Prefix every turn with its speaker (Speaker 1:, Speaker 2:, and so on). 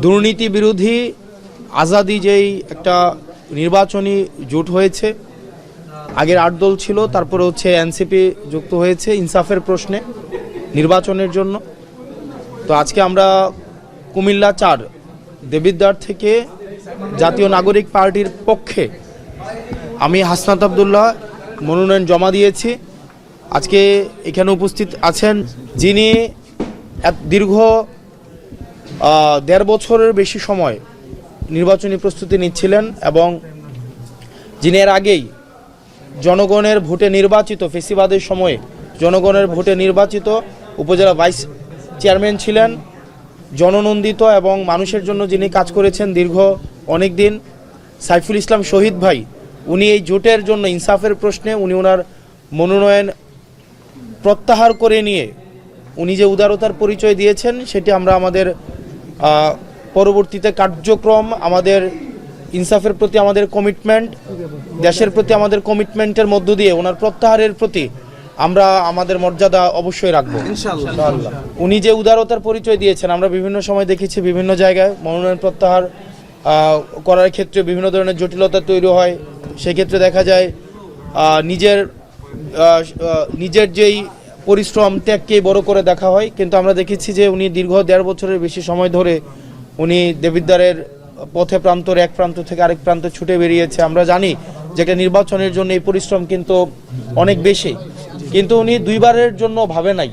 Speaker 1: দুর্নীতি বিরোধী আজাদি যেই একটা নির্বাচনী জোট হয়েছে, আগের 8 দল ছিল, তারপরে হচ্ছে এনসিপি যুক্ত হয়েছে ইনসাফের প্রশ্নে নির্বাচনের জন্য। তো আজকে আমরা কুমিল্লা 4 দেবিদ্বার থেকে জাতীয় নাগরিক পার্টির পক্ষে আমি হাসনাত আব্দুল্লাহ মনোনয়ন জমা দিয়েছি। আজকে এখানে উপস্থিত আছেন যিনি দীর্ঘ 1.5 বছরের বেশি সময় নির্বাচনী প্রস্তুতি নিচ্ছিলেন এবং যিনি এর আগেই জনগণের ভোটে নির্বাচিত, ফেসিবাদের সময়ে জনগণের ভোটে নির্বাচিত উপজেলা ভাইস চেয়ারম্যান ছিলেন, জননন্দিত এবং মানুষের জন্য যিনি কাজ করেছেন দীর্ঘ অনেক দিন, সাইফুল ইসলাম শহীদ ভাই। উনি এই জোটের জন্য ইনসাফের প্রশ্নে উনি ওনার মনোনয়ন প্রত্যাহার করে নিয়ে উনি যে উদারতার পরিচয় দিয়েছেন সেটি আমরা আমাদের পরবর্তীতে কার্যক্রম, আমাদের ইনসাফের প্রতি আমাদের কমিটমেন্ট, দেশের প্রতি আমাদের কমিটমেন্টের মধ্য দিয়ে ওনার প্রত্যাহারের প্রতি আমরা আমাদের মর্যাদা অবশ্যই রাখবো ইনশাআল্লাহ। উনি যে উদারতার পরিচয় দিয়েছেন, আমরা বিভিন্ন সময় দেখেছি বিভিন্ন জায়গায় মনোনয়ন প্রত্যাহার করার ক্ষেত্রে বিভিন্ন ধরনের জটিলতা তৈরি হয়। সেক্ষেত্রে দেখা যায় নিজের যেই পরিশ্রম ত্যাগকেই বড় করে দেখা হয়, কিন্তু আমরা দেখেছি যে উনি দীর্ঘ 1.5 বছরের বেশি সময় ধরে উনি দেবিদ্বারের পথে প্রান্তর এক প্রান্ত থেকে আরেক প্রান্তে ছুটে বেরিয়েছে। আমরা জানি যে একটা নির্বাচনের জন্য এই পরিশ্রম কিন্তু অনেক বেশি, কিন্তু উনি 2বারের জন্য ভাবে নাই।